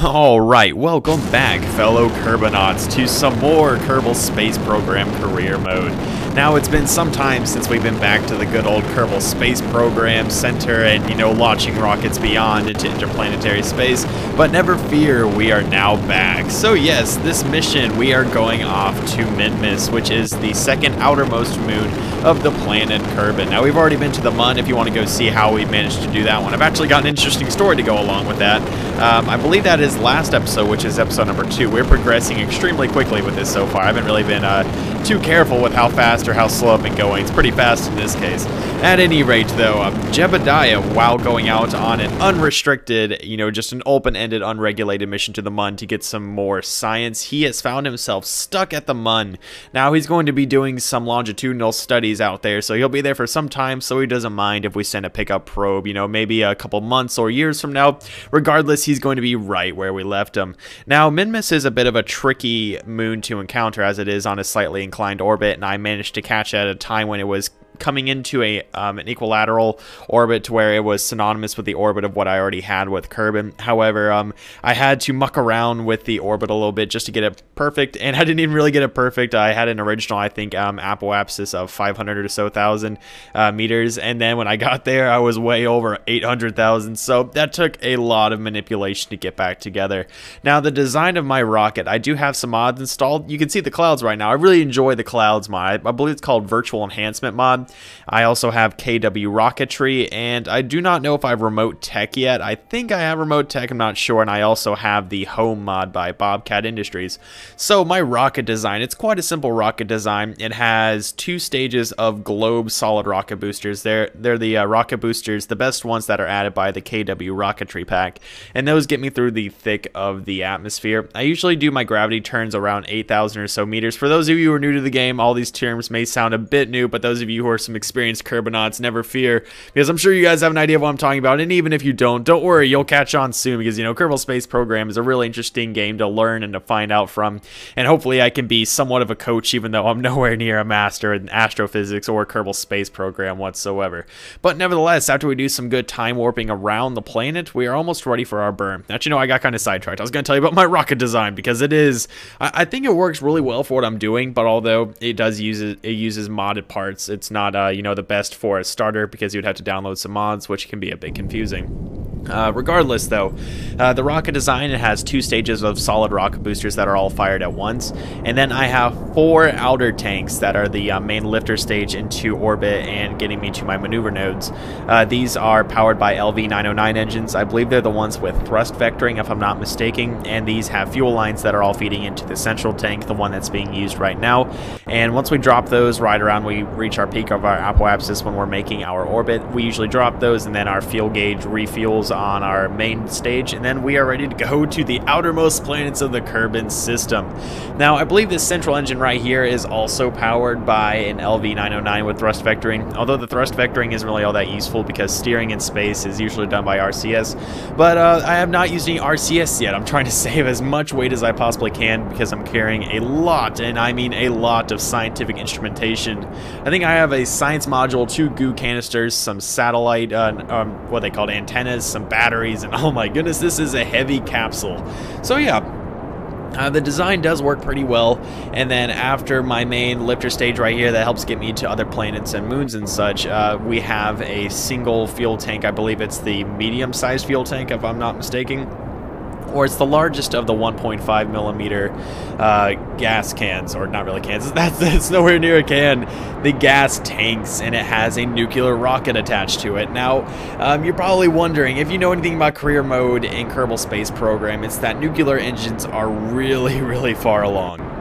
Alright, welcome back, fellow Kerbinauts, to some more Kerbal Space Program career mode. Now, it's been some time since we've been back to the good old Kerbal Space Program Center and, launching rockets beyond into interplanetary space, but never fear, we are now back. So yes, this mission, we are going off to Minmus, which is the second outermost moon of the planet Kerbin. Now, we've already been to the Mun if you want to go see how we managed to do that one. I've actually got an interesting story to go along with that. I believe that is last episode, which is episode number 2. We're progressing extremely quickly with this so far. I haven't really been too careful with how fast or how slow I've been going. It's pretty fast in this case. At any rate, though, Jebediah, while going out on an unrestricted, just an open-ended, unregulated mission to the Mun to get some more science, he has found himself stuck at the Mun. Now, he's going to be doing some longitudinal studies out there, so he'll be there for some time, so he doesn't mind if we send a pickup probe, maybe a couple months or years from now. Regardless, he's going to be right where we left him. Now, Minmus is a bit of a tricky moon to encounter as it is on a slightly inclined orbit, and I managed to catch it at a time when it was coming into an equilateral orbit to where it was synonymous with the orbit of what I already had with Kerbin. However, I had to muck around with the orbit a little bit just to get it perfect, and I didn't even really get it perfect. I had an original, I think, apoapsis of 500 or so thousand meters, and then when I got there, I was way over 800,000, so that took a lot of manipulation to get back together. Now, the design of my rocket, I do have some mods installed. You can see the clouds right now. I really enjoy the clouds mod. I believe it's called Virtual Enhancement mod. I also have KW Rocketry, and I do not know if I have Remote Tech yet. I think I have Remote Tech, I'm not sure, and I also have the Home mod by Bobcat Industries. So my rocket design, it's quite a simple rocket design. It has 2 stages of globe solid rocket boosters. They're the rocket boosters, the best ones that are added by the KW Rocketry pack, and those get me through the thick of the atmosphere. I usually do my gravity turns around 8,000 or so meters. For those of you who are new to the game, all these terms may sound a bit new, but those of you who are some experienced Kerbinauts, never fear, because I'm sure you guys have an idea of what I'm talking about, and even if you don't worry, you'll catch on soon, because, Kerbal Space Program is a really interesting game to learn and to find out from, and hopefully I can be somewhat of a coach, even though I'm nowhere near a master in astrophysics or Kerbal Space Program whatsoever. But nevertheless, after we do some good time warping around the planet, we are almost ready for our burn. Actually, I got kind of sidetracked. I was going to tell you about my rocket design, because it is, I think it works really well for what I'm doing, but although it uses modded parts, it's not the best for a starter, because you'd have to download some mods, which can be a bit confusing. Regardless, though, the rocket design, it has 2 stages of solid rocket boosters that are all fired at once, and then I have 4 outer tanks that are the main lifter stage into orbit and getting me to my maneuver nodes. These are powered by LV-909 engines. I believe they're the ones with thrust vectoring, if I'm not mistaken, and these have fuel lines that are all feeding into the central tank, the one that's being used right now. And once we drop those, right around we reach our peak of our apoapsis when we're making our orbit, we usually drop those, and then our fuel gauge refuels on our main stage, and then we are ready to go to the outermost planets of the Kerbin system. Now, I believe this central engine right here is also powered by an LV-909 with thrust vectoring, although the thrust vectoring isn't really all that useful because steering in space is usually done by RCS, but I have not used any RCS yet. I'm trying to save as much weight as I possibly can because I'm carrying a lot, and I mean a lot, of scientific instrumentation. I think I have a science module, 2 goo canisters, some satellite, what they called antennas, some batteries, and oh my goodness, this is a heavy capsule. So yeah, the design does work pretty well, and then after my main lifter stage right here that helps get me to other planets and moons and such, we have a single fuel tank. I believe it's the medium-sized fuel tank, if I'm not mistaken, or it's the largest of the 1.5 millimeter gas cans, or not really cans, that's nowhere near a can, the gas tanks, and it has a nuclear rocket attached to it. Now, you're probably wondering, if you know anything about career mode in Kerbal Space Program, it's that nuclear engines are really, really far along.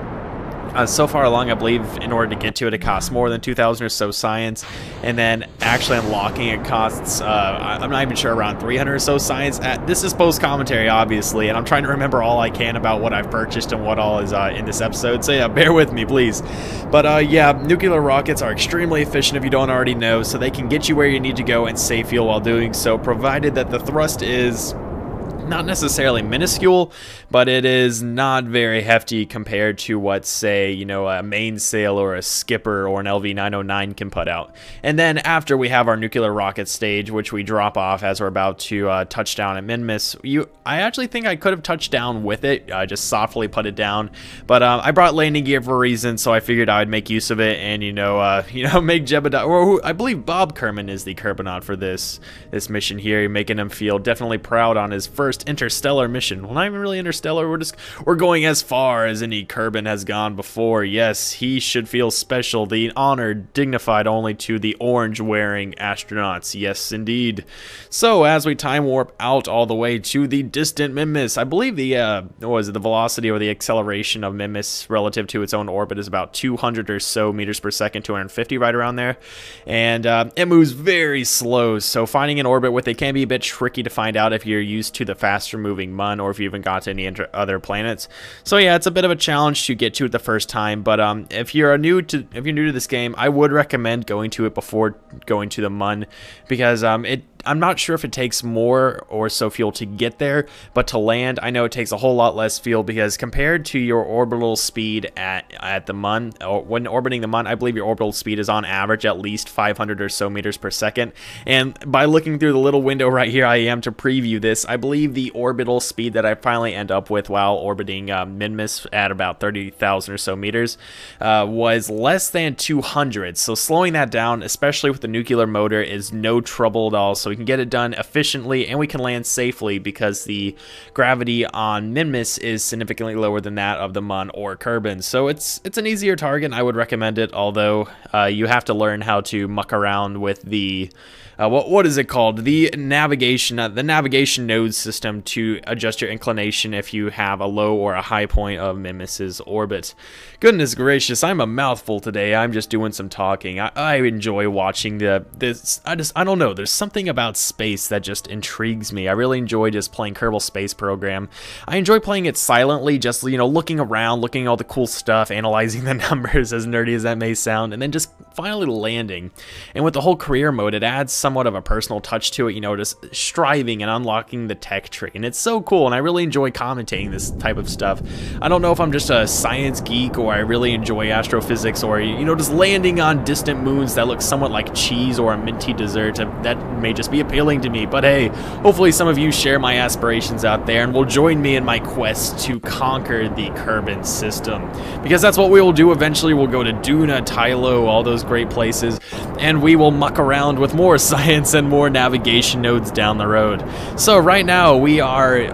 So far along, I believe in order to get to it, it costs more than 2,000 or so science, and then actually unlocking it costs, I'm not even sure, around 300 or so science. This is post-commentary, obviously, and I'm trying to remember all I can about what I've purchased and what all is in this episode, so yeah, bear with me, please. But yeah, nuclear rockets are extremely efficient if you don't already know, so they can get you where you need to go and save fuel while doing so, provided that the thrust is not necessarily minuscule, but it is not very hefty compared to what, say, you know, a mainsail or a skipper or an LV-909 can put out. And then after we have our nuclear rocket stage, which we drop off as we're about to touch down at Minmus, I actually think I could have touched down with it, just softly put it down, but I brought landing gear for a reason, so I figured I would make use of it and, you know, make Jebediah, or I believe Bob Kerman is the Kerbinaut for this mission here, making him feel definitely proud on his first interstellar mission. Well, not even really interstellar, we're going as far as any Kerbin has gone before. Yes, he should feel special, the honor dignified only to the orange-wearing astronauts. Yes, indeed. So, as we time warp out all the way to the distant Minmus, I believe the, the velocity or the acceleration of Minmus relative to its own orbit is about 200 or so meters per second, 250 right around there, and it moves very slow, so finding an orbit with it can be a bit tricky to find out if you're used to the faster moving Mun or if you even got to any other planets. So yeah, it's a bit of a challenge to get to it the first time, but if you're new to this game, I would recommend going to it before going to the Mun, because I'm not sure if it takes more or so fuel to get there, but to land, I know it takes a whole lot less fuel, because compared to your orbital speed at the Mun, or when orbiting the Mun, I believe your orbital speed is on average at least 500 or so meters per second. And by looking through the little window right here, I am to preview this, I believe the orbital speed that I finally end up with while orbiting Minmus at about 30,000 or so meters was less than 200. So slowing that down, especially with the nuclear motor, is no trouble at all. So we can get it done efficiently and we can land safely, because the gravity on Minmus is significantly lower than that of the Mun or Kerbin. So it's an easier target, and I would recommend it, although you have to learn how to muck around with the what is it called? The navigation node system to adjust your inclination if you have a low or a high point of Minmus's orbit. Goodness gracious, I'm a mouthful today. I'm just doing some talking. I enjoy watching this. I don't know. There's something about space that just intrigues me. I really enjoy just playing Kerbal Space Program. I enjoy playing it silently, just, you know, looking around, looking at all the cool stuff, analyzing the numbers, as nerdy as that may sound, and then just finally landing. And with the whole career mode, it adds somewhat of a personal touch to it, you know, just striving and unlocking the tech tree, and it's so cool, and I really enjoy commentating this type of stuff. I don't know if I'm just a science geek, or I really enjoy astrophysics, or, you know, just landing on distant moons that look somewhat like cheese or a minty dessert. That may just be appealing to me, but hey, hopefully some of you share my aspirations out there and will join me in my quest to conquer the Kerbin system, because that's what we will do eventually. We'll go to Duna, Tylo, all those great places, and we will muck around with more science and more navigation nodes down the road. So right now we are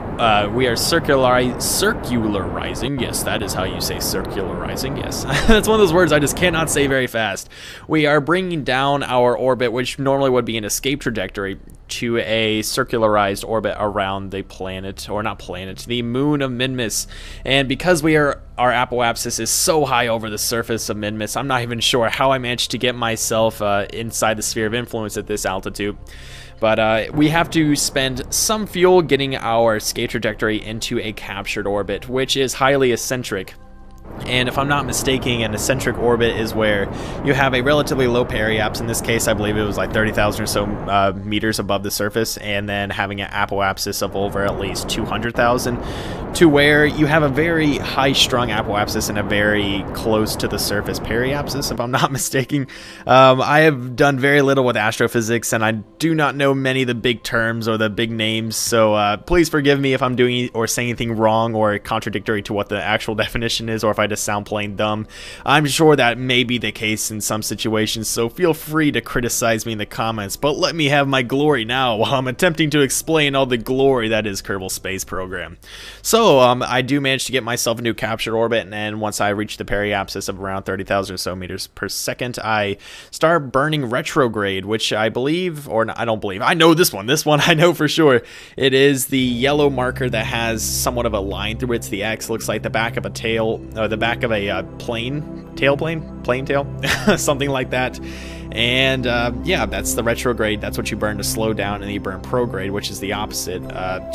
circularizing. Yes, that is how you say circularizing. Yes, that's one of those words I just cannot say very fast. We are bringing down our orbit, which normally would be an escape trajectory, to a circularized orbit around the planet, or not planet, the moon of Minmus. And because our apoapsis is so high over the surface of Minmus, I'm not even sure how I managed to get myself inside the sphere of influence at this altitude. But we have to spend some fuel getting our escape trajectory into a captured orbit, which is highly eccentric. And if I'm not mistaken, an eccentric orbit is where you have a relatively low periapsis. In this case, I believe it was like 30,000 or so meters above the surface, and then having an apoapsis of over at least 200,000, to where you have a very high-strung apoapsis and a very close to the surface periapsis, if I'm not mistaken. I have done very little with astrophysics, and I do not know many of the big terms or the big names, so please forgive me if I'm doing or saying anything wrong or contradictory to what the actual definition is, or if I just sound plain dumb. I'm sure that may be the case in some situations, so feel free to criticize me in the comments, but let me have my glory now while I'm attempting to explain all the glory that is Kerbal Space Program. So, I do manage to get myself a new captured orbit, and then once I reach the periapsis of around 30,000 or so meters per second, I start burning retrograde, which I believe, or I don't believe, I know this one I know for sure. It is the yellow marker that has somewhat of a line through it. It's the X, looks like the back of a tail, the back of a plane plane tail, something like that. And yeah, that's the retrograde. That's what you burn to slow down, and then you burn prograde, which is the opposite,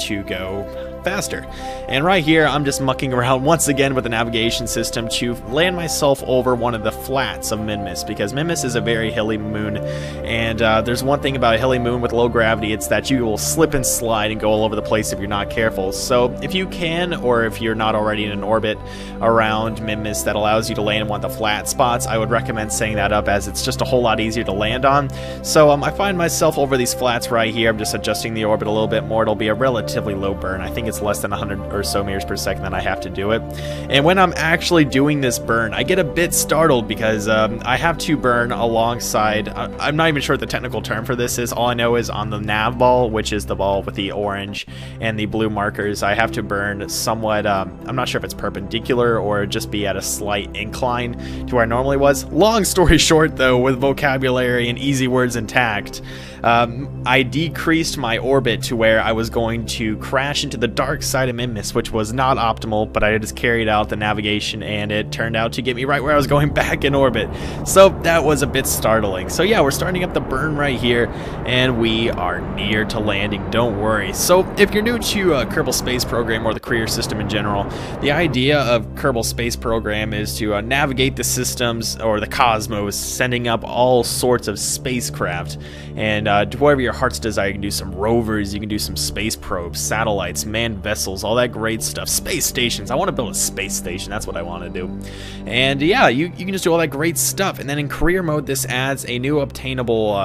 to go faster. And right here, I'm just mucking around once again with the navigation system to land myself over one of the flats of Minmus, because Minmus is a very hilly moon, and there's one thing about a hilly moon with low gravity, it's that you will slip and slide and go all over the place if you're not careful. So if you can, or if you're not already in an orbit around Minmus that allows you to land in one of the flat spots, I would recommend setting that up, as it's just a whole lot easier to land on. So I find myself over these flats right here. I'm just adjusting the orbit a little bit more. It'll be a relatively low burn. I think it's less than 100 or so meters per second that I have to do it. And when I'm actually doing this burn, I get a bit startled because I have to burn alongside, I'm not even sure what the technical term for this is. All I know is on the nav ball, which is the ball with the orange and the blue markers, I have to burn somewhat, I'm not sure if it's perpendicular or just be at a slight incline to where I normally was. Long story short though, with vocabulary and easy words intact, I decreased my orbit to where I was going to crash into the dark side of Minmus, which was not optimal, but I just carried out the navigation and it turned out to get me right where I was going back in orbit. So that was a bit startling. So yeah, we're starting up the burn right here, and we are near to landing, don't worry. So if you're new to Kerbal Space Program or the career system in general, the idea of Kerbal Space Program is to navigate the systems or the cosmos, sending up all sorts of spacecraft, and to whatever your heart's desire. You can do some rovers, you can do some space probes, satellites, manned vessels, all that great stuff. Space stations. I want to build a space station. That's what I want to do. And yeah, you can just do all that great stuff. And then in career mode, this adds a new obtainable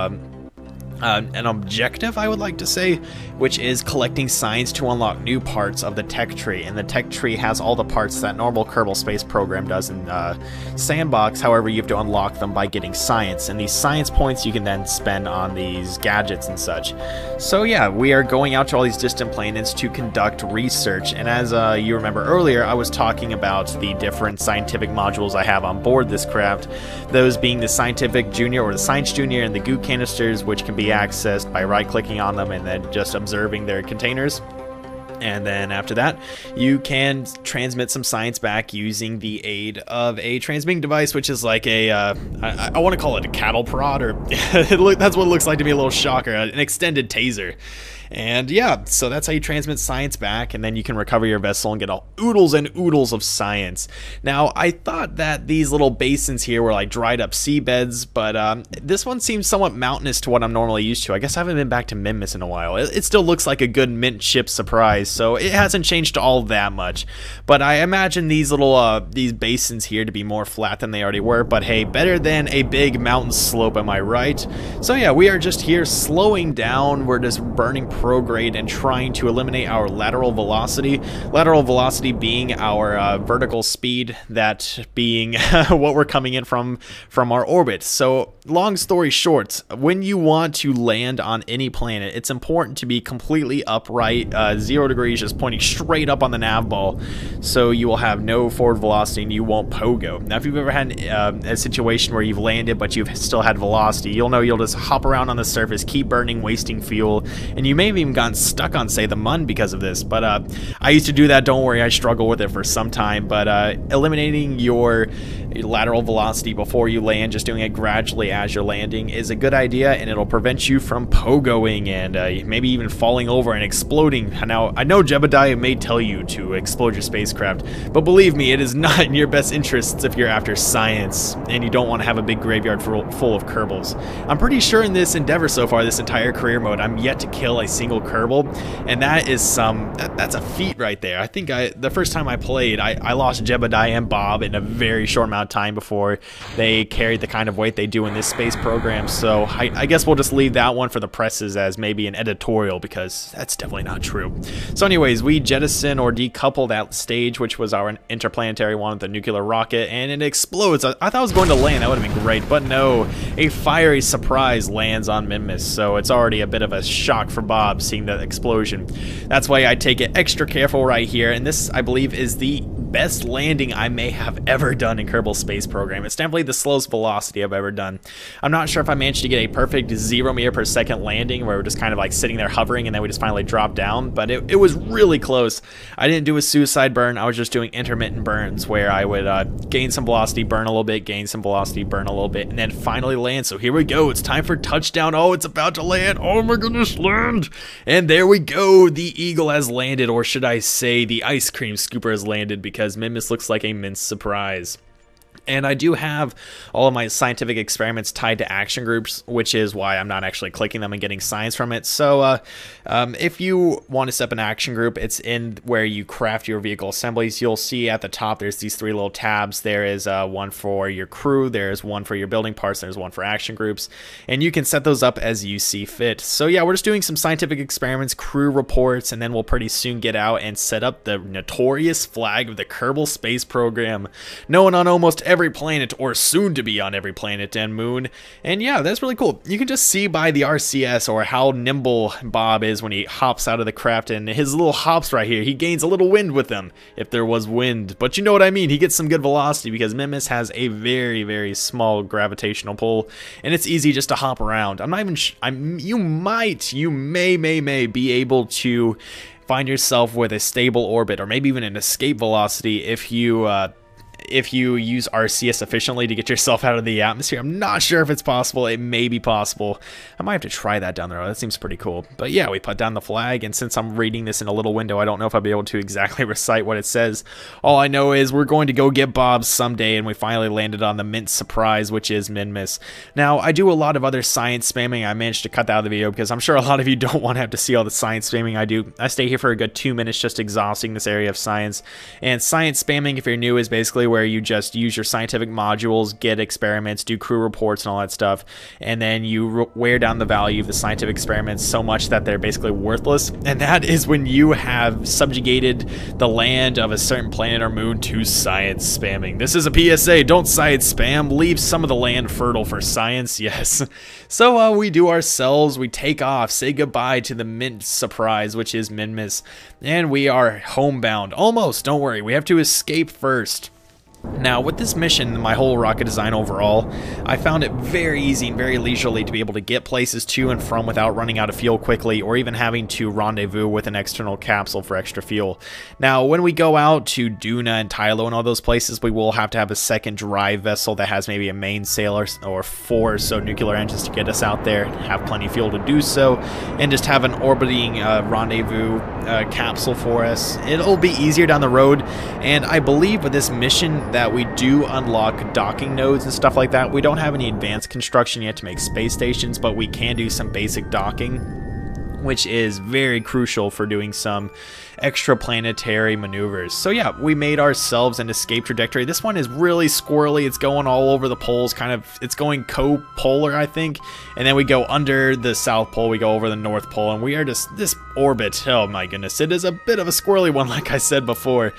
an objective, I would like to say, which is collecting science to unlock new parts of the tech tree. And the tech tree has all the parts that normal Kerbal Space Program does in Sandbox. However, you have to unlock them by getting science, and these science points you can then spend on these gadgets and such. So yeah, we are going out to all these distant planets to conduct research. And as you remember earlier, I was talking about the different scientific modules I have on board this craft, those being the Scientific Junior or the Science Junior and the goo canisters, which can be accessed by right-clicking on them and then just observing their containers. And then after that, you can transmit some science back using the aid of a transmitting device, which is like a, I want to call it a cattle prod, or that's what it looks like to me, a little shocker, an extended taser. And yeah, so that's how you transmit science back, and then you can recover your vessel and get all oodles and oodles of science. Now, I thought that these little basins here were like dried up seabeds, but this one seems somewhat mountainous to what I'm normally used to. I guess I haven't been back to Minmus in a while. It still looks like a good mint ship surprise, so it hasn't changed all that much. But I imagine these little these basins here to be more flat than they already were, but hey, better than a big mountain slope, am I right? So yeah, we are just here slowing down. We're just burning prograde and trying to eliminate our lateral velocity. Lateral velocity being our vertical speed, that being what we're coming in from our orbit. So long story short, when you want to land on any planet, it's important to be completely upright, 0 degrees, just pointing straight up on the nav ball, so you will have no forward velocity and you won't pogo. Now, if you've ever had a situation where you've landed but you've still had velocity, you'll know you'll just hop around on the surface, keep burning, wasting fuel, and you may have even gotten stuck on, say, the Mun because of this. But I used to do that, don't worry, I struggle with it for some time. But eliminating your lateral velocity before you land, just doing it gradually as you're landing, is a good idea, and it'll prevent you from pogoing and maybe even falling over and exploding. Now, I know Jebediah may tell you to explode your spacecraft, but believe me, it is not in your best interests if you're after science and you don't want to have a big graveyard full of Kerbals. I'm pretty sure in this endeavor so far, this entire career mode, I'm yet to kill a single Kerbal, and that is that's a feat right there. I think the first time I played, I lost Jebediah and Bob in a very short amount of time before they carried the kind of weight they do in this space program. So I guess we'll just leave that one for the presses as maybe an editorial, because that's definitely not true. So anyways, we jettison or decouple that stage, which was our interplanetary one with the nuclear rocket, and it explodes. I thought it was going to land, that would have been great, but no, a fiery surprise lands on Minmus, so it's already a bit of a shock for Bob seeing the explosion. That's why I take it extra careful right here, and this, I believe, is the best landing I may have ever done in Kerbal Space Program. It's definitely the slowest velocity I've ever done. I'm not sure if I managed to get a perfect 0 meter per second landing where we're just kind of like sitting there hovering and then we just finally drop down, but it was really close. I didn't do a suicide burn, I was just doing intermittent burns where I would gain some velocity, burn a little bit, gain some velocity, burn a little bit, and then finally land. So here we go, it's time for touchdown. Oh, it's about to land. Oh my goodness, land. And there we go, the Eagle has landed, or should I say the ice cream scooper has landed, because Minmus looks like a mince surprise. And I do have all of my scientific experiments tied to action groups, which is why I'm not actually clicking them and getting science from it. So if you want to set up an action group, it's in where you craft your vehicle assemblies. You'll see at the top there's these 3 little tabs. There is one for your crew, there's one for your building parts, there's one for action groups. And you can set those up as you see fit. So yeah, we're just doing some scientific experiments, crew reports, and then we'll pretty soon get out and set up the notorious flag of the Kerbal Space Program, known on almost every planet, or soon to be on every planet and moon. And yeah, that's really cool. You can just see by the RCS or how nimble Bob is when he hops out of the craft, and his little hops right here, he gains a little wind with them, if there was wind, but you know what I mean. He gets some good velocity because Minmus has a very, very small gravitational pull, and it's easy just to hop around. I'm not even you may be able to find yourself with a stable orbit, or maybe even an escape velocity if you use RCS efficiently to get yourself out of the atmosphere. I'm not sure if it's possible. It may be possible. I might have to try that down the road. That seems pretty cool. But yeah, we put down the flag, and since I'm reading this in a little window, I don't know if I'll be able to exactly recite what it says. All I know is we're going to go get Bob someday, and we finally landed on the mint surprise, which is Minmus. Now, I do a lot of other science spamming. I managed to cut that out of the video because I'm sure a lot of you don't want to have to see all the science spamming I do. I stay here for a good 2 minutes just exhausting this area of science. And science spamming, if you're new, is basically where you just use your scientific modules, get experiments, do crew reports and all that stuff, and then you wear down the value of the scientific experiments so much that they're basically worthless. And that is when you have subjugated the land of a certain planet or moon to science spamming. This is a PSA, don't science spam, leave some of the land fertile for science, yes. So we do ourselves, we take off, say goodbye to the mint surprise, which is Minmus, and we are homebound. Almost, don't worry, we have to escape first. Now, with this mission, my whole rocket design overall, I found it very easy and very leisurely to be able to get places to and from without running out of fuel quickly, or even having to rendezvous with an external capsule for extra fuel. Now, when we go out to Duna and Tylo and all those places, we will have to have a second drive vessel that has maybe a mainsail or 4 or so nuclear engines to get us out there, have plenty of fuel to do so, and just have an orbiting rendezvous capsule for us. It'll be easier down the road, and I believe with this mission that we do unlock docking nodes and stuff like that. We don't have any advanced construction yet to make space stations, but we can do some basic docking, which is very crucial for doing some extraplanetary maneuvers. So yeah, we made ourselves an escape trajectory. This one is really squirrely. It's going all over the poles, kind of, it's going co-polar, I think. And then we go under the South Pole, we go over the North Pole, and we are just, this orbit, oh my goodness, it is a bit of a squirrely one, like I said before.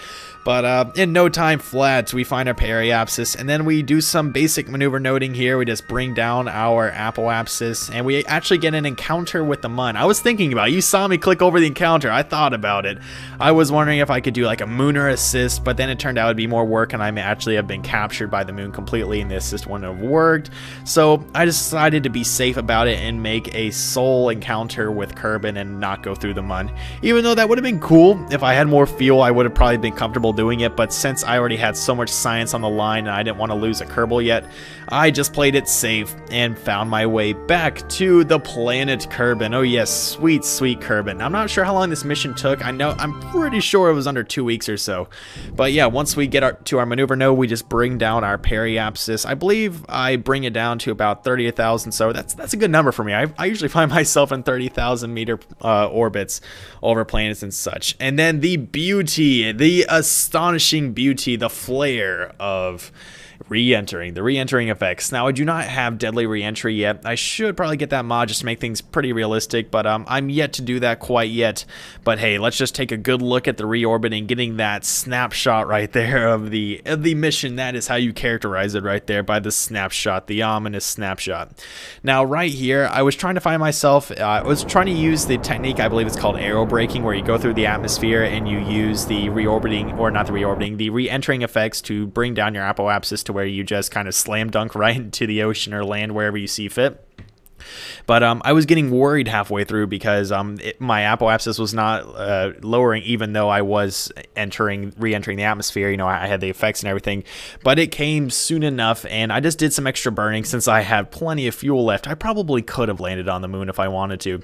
But in no time flat, we find our periapsis, and then we do some basic maneuver noting here. We just bring down our apoapsis, and we actually get an encounter with the Mun. I was thinking about it. You saw me click over the encounter. I thought about it. I was wondering if I could do like a Mooner assist, but then it turned out it'd be more work, and I may actually have been captured by the moon completely, and the assist wouldn't have worked. So I decided to be safe about it and make a sole encounter with Kerbin and not go through the Mun. Even though that would have been cool. If I had more fuel, I would have probably been comfortable doing it, but since I already had so much science on the line and I didn't want to lose a Kerbal yet, I just played it safe and found my way back to the planet Kerbin. Oh yes, sweet, sweet Kerbin. I'm not sure how long this mission took. I'm pretty sure it was under 2 weeks or so. But yeah, once we get to our maneuver node, we just bring down our periapsis. I believe I bring it down to about 30,000, so that's a good number for me. I usually find myself in 30,000 meter orbits over planets and such. And then the beauty, the astonishing beauty, the flair of Re-entering, the re-entering effects. Now, I do not have deadly re-entry yet. I should probably get that mod just to make things pretty realistic, but I'm yet to do that quite yet. But hey, let's just take a good look at the reorbiting, getting that snapshot right there of the mission. That is how you characterize it right there, by the snapshot, the ominous snapshot. Now, right here, I was trying to find myself, I was trying to use the technique, I believe it's called aero braking, where you go through the atmosphere and you use the reorbiting, or not the reorbiting, the re-entering effects to bring down your apoapsis to where you just kind of slam dunk right into the ocean or land wherever you see fit. But I was getting worried halfway through because my apoapsis was not lowering, even though I was re-entering the atmosphere. You know, I had the effects and everything, but it came soon enough, and I just did some extra burning since I had plenty of fuel left. I probably could have landed on the moon if I wanted to,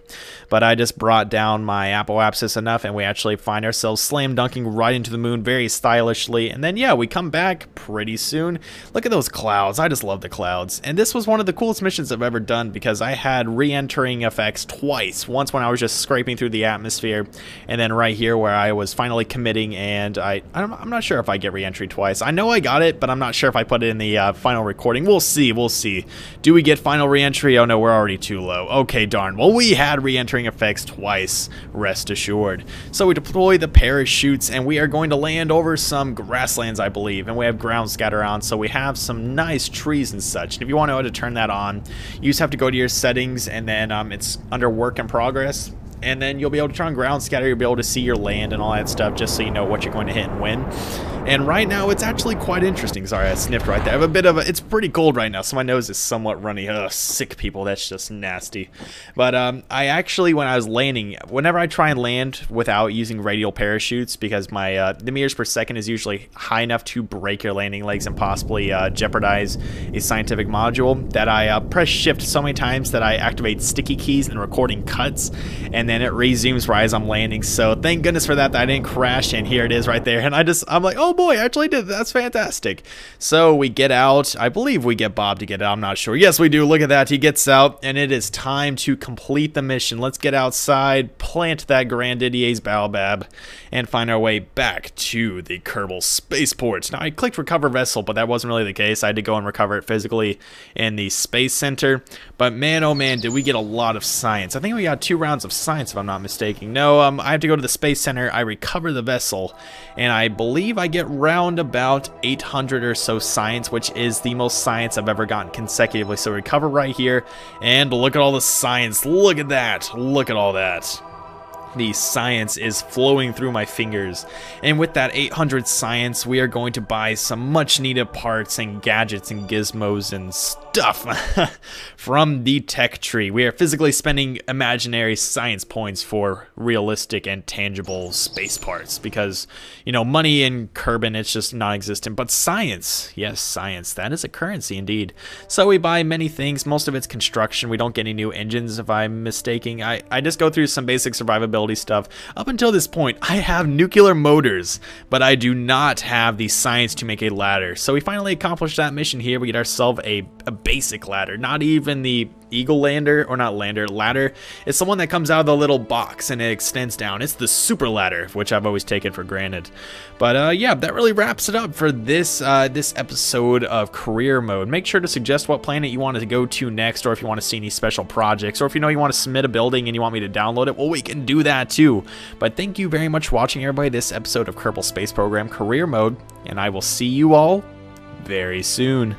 but I just brought down my apoapsis enough, and we actually find ourselves slam dunking right into the moon very stylishly. And then, yeah, we come back pretty soon. Look at those clouds. I just love the clouds. And this was one of the coolest missions I've ever done because I had re-entering effects twice. Once when I was just scraping through the atmosphere, and then right here where I was finally committing, and I'm not sure if I get re-entry twice. I know I got it, but I'm not sure if I put it in the final recording. We'll see, we'll see. Do we get final re-entry? Oh no, we're already too low. Okay, darn. Well, we had re-entering effects twice, rest assured. So we deploy the parachutes, and we are going to land over some grasslands, I believe, and we have ground scatter on, so we have some nice trees and such. And if you want to know how to turn that on, you just have to go to your settings, and then it's under work in progress, and then you'll be able to turn on ground scatter. You'll be able to see your land and all that stuff, just so you know what you're going to hit and when. And right now it's actually quite interesting. Sorry, I sniffed right there. I have a bit of a, it's pretty cold right now, so my nose is somewhat runny. Ugh, sick people, that's just nasty. But I actually, when I was landing, whenever I try and land without using radial parachutes, because my the meters per second is usually high enough to break your landing legs and possibly jeopardize a scientific module, that I press shift so many times that I activate sticky keys and recording cuts, and then it resumes right as I'm landing. So thank goodness for that, that I didn't crash, and here it is right there. And I'm like, oh boy, I actually did. That's fantastic. So we get out. I believe we get Bob to get out. I'm not sure. Yes, we do. Look at that. He gets out, and it is time to complete the mission. Let's get outside, plant that Grandidier's baobab, and find our way back to the Kerbal Spaceport. Now, I clicked recover vessel, but that wasn't really the case. I had to go and recover it physically in the Space Center. But man, oh man, did we get a lot of science. I think we got 2 rounds of science, if I'm not mistaken. No, I have to go to the Space Center. I recover the vessel, and I believe I get round about 800 or so science, which is the most science I've ever gotten consecutively. So recover right here, and look at all the science. Look at that. Look at all that. The science is flowing through my fingers, and with that 800 science, we are going to buy some much needed parts and gadgets and gizmos and stuff from the tech tree. We are physically spending imaginary science points for realistic and tangible space parts, because, you know, money in Kerbin, it's just non-existent, but science, yes, science, that is a currency indeed. So we buy many things. Most of it's construction. We don't get any new engines, if I'm mistaken. I just go through some basic survivability stuff. Up until this point, I have nuclear motors, but I do not have the science to make a ladder. So we finally accomplished that mission here. We get ourselves a basic ladder, not even the Eagle lander, or not lander, ladder. It's the one that comes out of the little box and it extends down. It's the super ladder, which I've always taken for granted. But yeah, that really wraps it up for this this episode of career mode. Make sure to suggest what planet you want to go to next, or if you want to see any special projects, or if you know you want to submit a building and you want me to download it, well, we can do that too. But thank you very much for watching, everybody, this episode of Kerbal Space Program career mode, and I will see you all very soon.